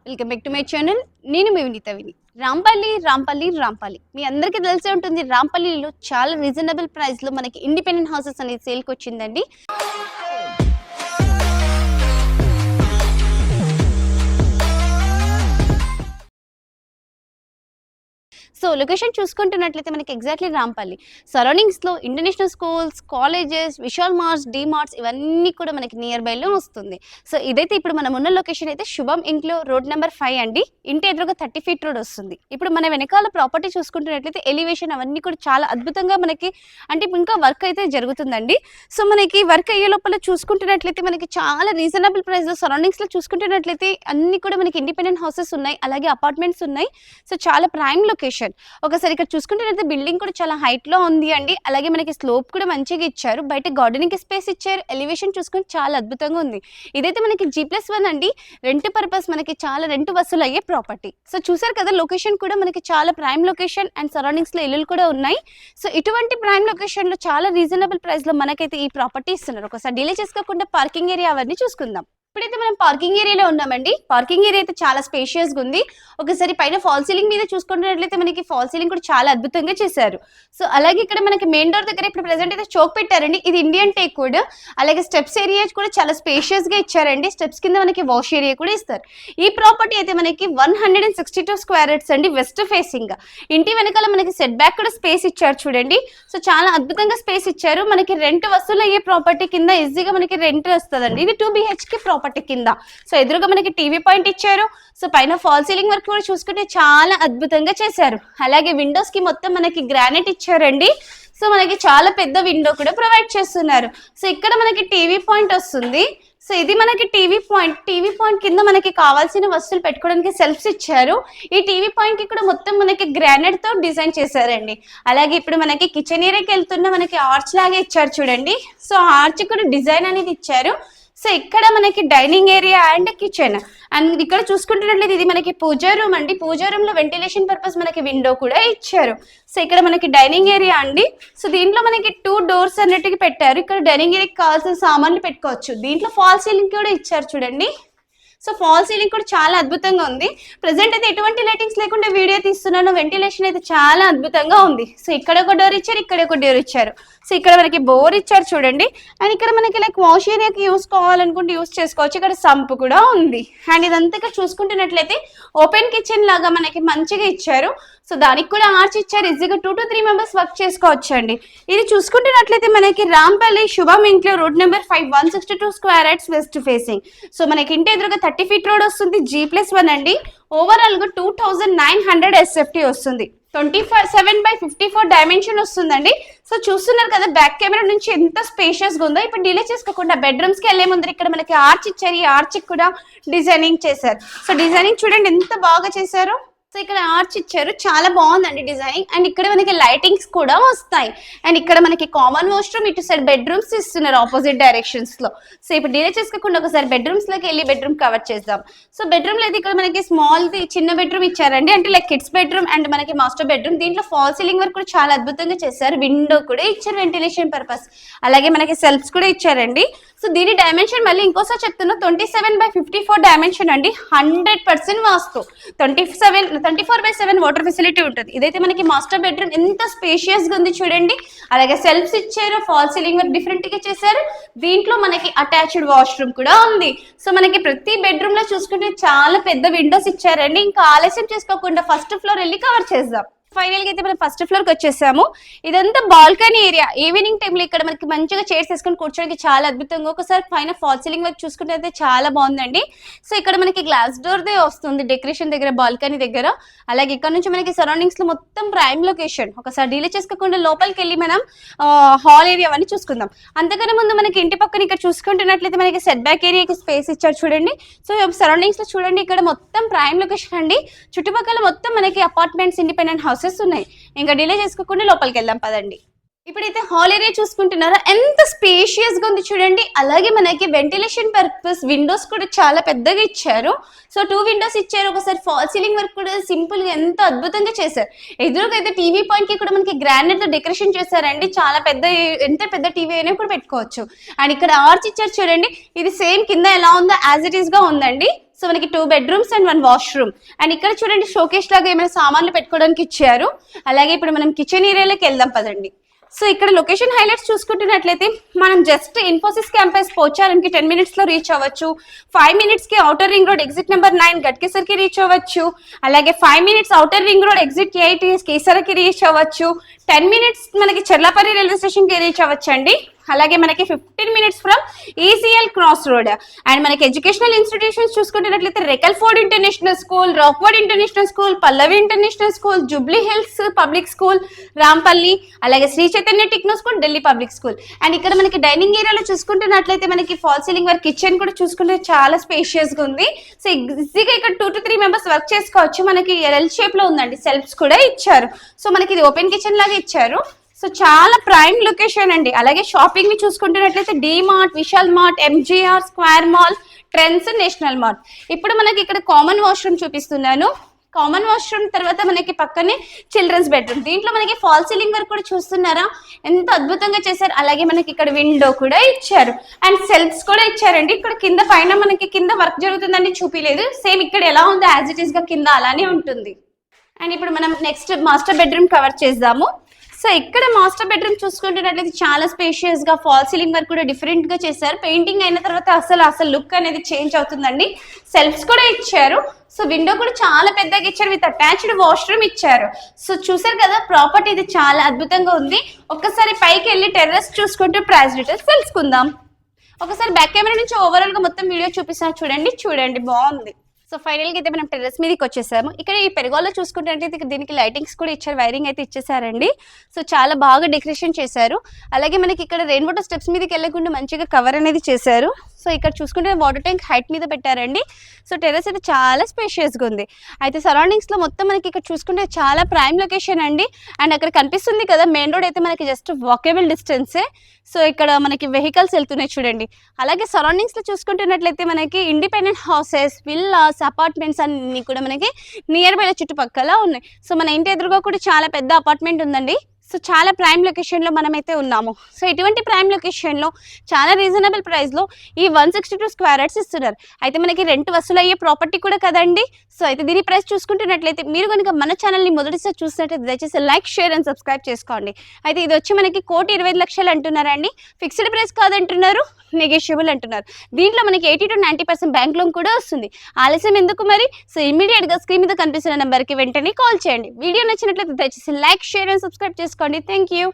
Welcome back to my channel. నేను మీ వినీతవిని. రాంపల్లి మీ అందరికీ తెలిసే ఉంటుంది. రాంపల్లిలో చాలా రీజనబుల్ ప్రైస్ లో మనకి ఇండిపెండెంట్ హౌసెస్ అనేది సేల్కి వచ్చిందండి. సో లొకేషన్ చూసుకుంటున్నట్లయితే మనకి ఎగ్జాక్ట్లీ రాంపల్లి సరౌండింగ్స్లో international schools, colleges, Vishal marts, marts ఇవన్నీ కూడా మనకి నియర్ బైలో వస్తుంది. సో ఇదైతే ఇప్పుడు మనం ఉన్న లొకేషన్ అయితే శుభం ఇంట్లో రోడ్ నెంబర్ 5 అండి. ఇంటి ఎదురుగా 30 ఫీట్ రోడ్ వస్తుంది. ఇప్పుడు మన వెనకాల ప్రాపర్టీ చూసుకుంటున్నట్లయితే ఎలివేషన్ అవన్నీ కూడా చాలా అద్భుతంగా మనకి అంటే ఇంకా వర్క్ అయితే జరుగుతుందండి. సో మనకి వర్క్ అయ్యే లోపల చూసుకుంటున్నట్లయితే మనకి చాలా రీజనబుల్ ప్రైస్లో సరౌండింగ్స్లో చూసుకుంటున్నట్లయితే అన్ని కూడా మనకి ఇండిపెండెంట్ హౌసెస్ ఉన్నాయి, అలాగే అపార్ట్మెంట్స్ ఉన్నాయి. సో చాలా ప్రైమ్ లొకేషన్. ఒకసారి ఇక్కడ చూసుకుంటే బిల్డింగ్ కూడా చాలా హైట్ లో ఉంది అండి. అలాగే మనకి స్లోప్ కూడా మంచిగా ఇచ్చారు. బయట గార్డెనింగ్ స్పేస్ ఇచ్చారు. ఎలివేషన్ చూసుకుంటే చాలా అద్భుతంగా ఉంది. ఇదైతే మనకి G+1 అండి. రెంట్ పర్పస్ మనకి చాలా రెంట్ వసూలు అయ్యే ప్రాపర్టీ. సో చూసారు కదా, లొకేషన్ కూడా మనకి చాలా ప్రైమ్ లొకేషన్ అండ్ సరౌండింగ్స్ లో ఇల్లులు కూడా ఉన్నాయి. సో ఇటువంటి ప్రైమ్ లొకేషన్ లో చాలా రీజనబుల్ ప్రైస్ లో మనకైతే ఈ ప్రాపర్టీ ఇస్తున్నారు. ఒకసారి డిలే చేసుకోకుండా పార్కింగ్ ఏరియా అవన్నీ చూసుకుందాం. ఇప్పుడైతే మనం పార్కింగ్ ఏరియాలో ఉన్నామండి. పార్కింగ్ ఏరియా అయితే చాలా స్పేషియస్ గా ఉంది. ఒకసారి పైన ఫాల్ సీలింగ్ మీద చూసుకున్నట్లయితే మనకి ఫాల్ సీలింగ్ కూడా చాలా అద్భుతంగా చేశారు. సో అలాగే ఇక్కడ మనకి మెయిన్ డోర్ దగ్గర ఇప్పుడు ప్రెసెంట్ అయితే చోక్ పెట్టారండి. ఇది ఇండియన్ టేక్ వుడ్. అలాగే స్టెప్స్ ఏరియా కూడా చాలా స్పేషియస్ గా ఇచ్చారండి. స్టెప్స్ కింద మనకి వాష్ ఏరియా కూడా ఇస్తారు. ఈ ప్రాపర్టీ అయితే మనకి 162 స్క్వేర్ యార్డ్స్ అండి, వెస్ట్ ఫేసింగ్. ఇంటి వెనకాల మనకి సెట్ బ్యాక్ కూడా స్పేస్ ఇచ్చారు చూడండి. సో చాలా అద్భుతంగా స్పేస్ ఇచ్చారు. మనకి రెంట్ వసూలు అయ్యే ప్రాపర్టీ కింద ఈజీగా మనకి రెంట్ వస్తుందండి. ఇది 2 BHK ప్రాపర్టీ కింద. సో ఎదురుగా మనకి టీవీ పాయింట్ ఇచ్చారు. సో పైన ఫాల్ సీలింగ్ వర్క్ కూడా చూసుకుంటే చాలా అద్భుతంగా చేశారు. అలాగే విండోస్ కి మొత్తం మనకి గ్రానైట్ ఇచ్చారండి. సో మనకి చాలా పెద్ద విండో కూడా ప్రొవైడ్ చేస్తున్నారు. సో ఇక్కడ మనకి టీవీ పాయింట్ వస్తుంది. సో ఇది మనకి టీవీ పాయింట్ కింద మనకి కావాల్సిన వస్తువులు పెట్టుకోవడానికి సెల్ఫ్స్ ఇచ్చారు. ఈ టీవీ పాయింట్ కి కూడా మొత్తం మనకి గ్రానైట్ తో డిజైన్ చేశారండి. అలాగే ఇప్పుడు మనకి కిచెన్ ఏరియాకి వెళ్తున్న మనకి ఆర్చ్ లాగే ఇచ్చారు చూడండి. సో ఆర్చ్ కూడా డిజైన్ అనేది ఇచ్చారు. సో ఇక్కడ మనకి dining area and kitchen and ఇక్కడ చూసుకుంటున్నట్లయితే ఇది మనకి పూజా రూమ్ అండి. పూజా రూమ్ లో వెంటిలేషన్ పర్పస్ మనకి విండో కూడా ఇచ్చారు. సో ఇక్కడ మనకి డైనింగ్ ఏరియా అండి. సో దీంట్లో మనకి 2 డోర్స్ అన్నిటికీ పెట్టారు. ఇక్కడ డైనింగ్ ఏరియాకి కావాల్సిన సామాన్లు పెట్టుకోవచ్చు. దీంట్లో ఫాల్ సీలింగ్ కూడా ఇచ్చారు చూడండి. సో ఫాల్ సీలింగ్ కూడా చాలా అద్భుతంగా ఉంది. ప్రెసెంట్ అయితే ఎటువంటి లైటింగ్స్ లేకుండా వీడియో తీస్తున్నాను. వెంటిలేషన్ అయితే చాలా అద్భుతంగా ఉంది. సో ఇక్కడ ఒక డోర్ ఇచ్చారు, ఇక్కడ ఒక డోర్ ఇచ్చారు. సో ఇక్కడ మనకి బోర్ ఇచ్చారు చూడండి. అండ్ ఇక్కడ మనకి లైక్ వాష్ ఏరియాకి యూస్ కావాలనుకుంటే యూస్ చేసుకోవచ్చు. ఇక్కడ సంప్ కూడా ఉంది. అండ్ ఇదంతా ఇక్కడ చూసుకుంటున్నట్లయితే ఓపెన్ కిచెన్ లాగా మనకి మంచిగా ఇచ్చారు. సో దానికి కూడా ఆర్చ్ ఇచ్చారు. ఈజీగా 2 to 3 మెంబర్స్ వర్క్ చేసుకోవచ్చు అండి. ఇది చూసుకుంటున్నట్లయితే మనకి రాంపల్లి శుభం ఇంట్లో road number 5, 162 square yards west facing. So మనకి ఇంటి ఎదురుగా 30 ఫీట్ రోడ్ వస్తుంది. G+1 అండి. ఓవరాల్ గా 2900 SFT వస్తుంది. 27/54 డైమెన్షన్ వస్తుందండి. సో చూస్తున్నారు కదా బ్యాక్ కెమెరా నుంచి ఎంత స్పేషియస్ గా ఉందో. ఇప్పుడు డిలే చేసుకోకుండా బెడ్రూమ్స్ కి వెళ్లే ముందు ఇక్కడ మనకి ఆర్చ్ ఇచ్చారు. ఈ ఆర్చ్ కూడా డిజైనింగ్ చేశారు. సో డిజైనింగ్ చూడండి ఎంత బాగా చేశారు. సో ఇక్కడ ఆర్చ్ ఇచ్చారు, చాలా బాగుందండి డిజైనింగ్. అండ్ ఇక్కడ మనకి లైటింగ్స్ కూడా వస్తాయి. అండ్ ఇక్కడ మనకి కామన్ వాష్రూమ్, ఇటు సైడ్ బెడ్రూమ్స్ ఇస్తున్నారు ఆపోజిట్ డైరెక్షన్స్ లో. సో ఇప్పుడు డిలే చేసుకోకుండా ఒకసారి బెడ్రూమ్స్ లోకి వెళ్ళి బెడ్రూమ్ కవర్ చేద్దాం. సో బెడ్రూమ్ లో అయితే ఇక్కడ మనకి స్మాల్ చిన్న బెడ్రూమ్ ఇచ్చారండి. అంటే లైక్ కిడ్స్ బెడ్రూమ్ అండ్ మనకి మాస్టర్ బెడ్రూమ్. దీంట్లో ఫాల్ సీలింగ్ వర్క్ కూడా చాలా అద్భుతంగా చేశారు. విండో కూడా ఇచ్చారు వెంటిలేషన్ పర్పస్. అలాగే మనకి సెల్ఫ్స్ కూడా ఇచ్చారండి. సో దీని డైమెన్షన్ మళ్ళీ ఇంకోసారి చెప్తున్నా, 27/54 డైమెన్షన్ అండి. 100% వాస్తు. 24/7 వాటర్ ఫెసిలిటీ ఉంటుంది. ఇదైతే మనకి మాస్టర్ బెడ్రూమ్. ఎంత స్పేషియస్ గా ఉంది చూడండి. అలాగే సెల్ఫ్స్ ఇచ్చారు, ఫాల్ సీలింగ్ వర్క్ డిఫరెంట్ గా చేశారు. దీంట్లో మనకి అటాచ్డ్ వాష్రూమ్ కూడా ఉంది. సో మనకి ప్రతి బెడ్రూమ్ లో చూసుకుంటే చాలా పెద్ద విండోస్ ఇచ్చారండి. ఇంకా ఆలస్యం చేసుకోకుండా ఫస్ట్ ఫ్లోర్ వెళ్ళి కవర్ చేద్దాం. ఫైనల్ గా అయితే మనం ఫస్ట్ ఫ్లోర్ కి వచ్చేసాము. ఇదంతా బాల్కనీ ఏరియా. ఈవినింగ్ టైమ్ లో ఇక్కడ మనకి మంచిగా చైర్స్ వేసుకొని కూర్చోడానికి చాలా అద్భుతంగా. ఒకసారి పైన ఫాల్ సీలింగ్ వర్క్ చూసుకుంటే అయితే చాలా బాగుందండి. సో ఇక్కడ మనకి గ్లాస్ డోర్ దే వస్తుంది డెకరేషన్ దగ్గర, బాల్కనీ దగ్గర. అలాగే ఇక్కడ నుంచి మనకి సరౌండింగ్స్ లో మొత్తం ప్రైమ్ లొకేషన్. ఒకసారి డీలే చేసుకోకుండా లోపలికి వెళ్ళి మనం హాల్ ఏరియా అవన్నీ చూసుకుందాం. అంతకన్నా ముందు మనకి ఇంటి పక్కన ఇక్కడ చూసుకుంటున్నట్లయితే మనకి సెట్ బ్యాక్ ఏరియాకి స్పేస్ ఇచ్చారు చూడండి. సో సరౌండింగ్స్ లో చూడండి, ఇక్కడ మొత్తం ప్రైమ్ లొకేషన్ అండి. చుట్టుపక్కల మొత్తం మనకి అపార్ట్మెంట్స్, ఇండిపెండెంట్ హౌసెస్ ఉన్నాయి. ఇంకా డిలే చేసుకోకుండా లోపలికి వెళ్దాం పదండి. ఇప్పుడైతే హాల్ ఏరియా చూసుకుంటున్నారా, ఎంత స్పేషియస్ గా ఉంది చూడండి. అలాగే మనకి వెంటిలేషన్ పర్పస్ విండోస్ కూడా చాలా పెద్దగా ఇచ్చారు. సో 2 విండోస్ ఇచ్చారు. ఒకసారి ఫాల్ సీలింగ్ వర్క్ కూడా సింపుల్ గా ఎంత అద్భుతంగా చేశారు. ఎదురుగా అయితే టీవీ పాయింట్ కి కూడా మనకి గ్రానైట్ తో డెకరేషన్ చేశారండి. చాలా పెద్ద, ఎంత పెద్ద టీవీ అయినా కూడా పెట్టుకోవచ్చు. అండ్ ఇక్కడ ఆర్చ్ ఇచ్చారు చూడండి. ఇది సేమ్ కింద ఎలా ఉందో యాజ్ ఇట్ ఈస్ గా ఉందండి. సో మనకి 2 bedrooms అండ్ 1 washroom. అండ్ ఇక్కడ చూడండి షోకేస్ లాగా ఏమైనా సామాన్లు పెట్టుకోవడానికి ఇచ్చారు. అలాగే ఇప్పుడు మనం కిచెన్ ఏరియాలోకి వెళ్దాం పదండి. సో ఇక్కడ లొకేషన్ హైలైట్స్ చూసుకుంటున్నట్లయితే మనం జస్ట్ ఇన్ఫోసిస్ క్యాంపస్ పోచారంకి 10 minutes లో రీచ్ అవ్వచ్చు. 5 minutes కి outer ring road exit number 9 Ghatkesar కి రీచ్ అవ్వచ్చు. అలాగే 5 minutes outer ring road exit 8 కేసర్ కి రీచ్ అవ్వచ్చు. 10 minutes మనకి చెర్లపల్లి రైల్వే స్టేషన్ కి రీచ్ అవ్వచ్చు అండి. అలాగే మనకి 15 minutes from ECIL cross road. And మనకి ఎడ్యుకేషనల్ ఇన్స్టిట్యూషన్స్ చూసుకున్నట్లయితే రెకల్ఫోర్డ్ ఇంటర్నేషనల్ స్కూల్, రాక్వర్డ్ international school, Pallavi international school, Jubilee Hills public school, Rampalli, అలాగే Sri Chaitanya techno school, Delhi public school. And ఇక్కడ మనకి డైనింగ్ ఏరియాలో చూసుకుంటున్నట్లయితే మనకి ఫాల్ సీలింగ్ వర్క్ కిచెన్ కూడా చూసుకుంటే చాలా స్పేషియస్ గా ఉంది. సో ఈజీగా ఇక్కడ 2 to 3 members వర్క్ చేసుకోవచ్చు. మనకి ఎల్ షేప్ లో ఉందండి, సెల్ఫ్స్ కూడా ఇచ్చారు. సో మనకి ఇది ఓపెన్ కిచెన్ లాగా ఇచ్చారు. సో చాలా ప్రైమ్ లొకేషన్ అండి. అలాగే షాపింగ్ ని చూసుకుంటున్నట్లయితే D Mart, Vishal Mart, MGR, square mall, Trends, national mart. ఇప్పుడు మనకి ఇక్కడ కామన్ వాష్రూమ్ చూపిస్తున్నాను. కామన్ వాష్రూమ్ తర్వాత మనకి పక్కనే చిల్డ్రన్స్ బెడ్రూమ్. దీంట్లో మనకి ఫాల్ సీలింగ్ వర్క్ కూడా చూస్తున్నారా, ఎంత అద్భుతంగా చేశారు. అలాగే మనకి ఇక్కడ విండో కూడా ఇచ్చారు అండ్ సెల్ఫ్స్ కూడా ఇచ్చారండి. ఇక్కడ కింద పైన మనకి కింద వర్క్ జరుగుతుందని చూపిలేదు, సేమ్ ఇక్కడ ఎలా ఉందో యాజ్ ఇట్ ఈస్ గా కింద అలానే ఉంటుంది. అండ్ ఇప్పుడు మనం నెక్స్ట్ మాస్టర్ బెడ్రూమ్ కవర్ చేద్దాము. సో ఇక్కడ మాస్టర్ బెడ్రూమ్ చూసుకుంటున్నట్లయితే చాలా స్పేషియస్ గా ఫాల్ సీలింగ్ వర్క్ కూడా డిఫరెంట్ గా చేశారు. పెయింటింగ్ అయిన తర్వాత అసలు లుక్ అనేది చేంజ్ అవుతుందండి. సెల్ఫ్స్ కూడా ఇచ్చారు. సో విండో కూడా చాలా పెద్దగా ఇచ్చారు, విత్ అటాచ్డ్ వాష్రూమ్ ఇచ్చారు. సో చూసారు కదా, ప్రాపర్టీ ఇది చాలా అద్భుతంగా ఉంది. ఒక్కసారి పైకి వెళ్ళి టెర్రస్ చూసుకుంటూ ప్రైస్ డీటెయిల్స్ తెలుసుకుందాం. ఒకసారి బ్యాక్ కెమెరా నుంచి ఓవరాల్ గా మొత్తం వీడియో చూపిస్తాను, చూడండి బాగుంది. సో ఫైనల్ గా అయితే మనం టెర్రస్ మీదకి వచ్చేసాము. ఇక్కడ ఈ పెరుగోల్లో చూసుకుంటే దీనికి లైటింగ్స్ కూడా ఇచ్చారు, వైరింగ్ అయితే ఇచ్చేసారండి. సో చాలా బాగా డెకరేషన్ చేశారు. అలాగే మనకి ఇక్కడ రెయిన్ వాటర్ స్టెప్స్ మీదకి వెళ్ళకుండా మంచిగా కవర్ అనేది చేశారు. సో ఇక్కడ చూసుకుంటే వాటర్ ట్యాంక్ హైట్ మీద పెట్టారండి. సో టెర్రస్ అయితే చాలా స్పేషియస్ గా ఉంది. అయితే సరౌండింగ్స్ లో మొత్తం మనకి ఇక్కడ చూసుకుంటే చాలా ప్రైమ్ లొకేషన్ అండి. అండ్ అక్కడ కనిపిస్తుంది కదా మెయిన్ రోడ్ అయితే మనకి జస్ట్ వాకేబుల్ డిస్టెన్సే. సో ఇక్కడ మనకి వెహికల్స్ వెళ్తున్నాయి చూడండి. అలాగే సరౌండింగ్స్ లో చూసుకుంటున్నట్లయితే మనకి ఇండిపెండెంట్ హౌసెస్, విల్లాస్, అపార్ట్మెంట్స్ అన్ని కూడా మనకి నియర్ బై చుట్టుపక్కల ఉన్నాయి. సో మన ఇంటి ఎదురుగా కూడా చాలా పెద్ద అపార్ట్మెంట్ ఉందండి. సో చాలా ప్రైమ్ లొకేషన్లో మనమైతే ఉన్నాము. సో ఇటువంటి ప్రైమ్ లొకేషన్లో చాలా రీజనబుల్ ప్రైస్లో ఈ 162 square yards ఇస్తున్నారు. అయితే మనకి రెంట్ వసూలు అయ్యే ప్రాపర్టీ కూడా కదండి. సో అయితే దీని ప్రైస్ చూసుకుంటున్నట్లయితే మీరు కనుక మన ఛానల్ని మొదటిసారి చూసినట్లయితే దయచేసి లైక్, షేర్ అండ్ సబ్స్క్రైబ్ చేసుకోండి. అయితే ఇది వచ్చి మనకి 1,25,00,000 అంటున్నారండి. ఫిక్స్డ్ ప్రైస్ కాదంటున్నారు, నెగోషియబుల్ అంటున్నారు. దీంట్లో మనకి 80 to 90% బ్యాంక్ లోన్ కూడా వస్తుంది. ఆలస్యం ఎందుకు మరి? సో ఇమీడియట్ గా స్క్రీన్ మీద కనిపిస్తున్న నెంబర్కి వెంటనే కాల్ చేయండి. వీడియో నచ్చినట్లయితే దయచేసి లైక్, షేర్ అండ్ సబ్స్క్రైబ్ చేసుకోండి. Thank you.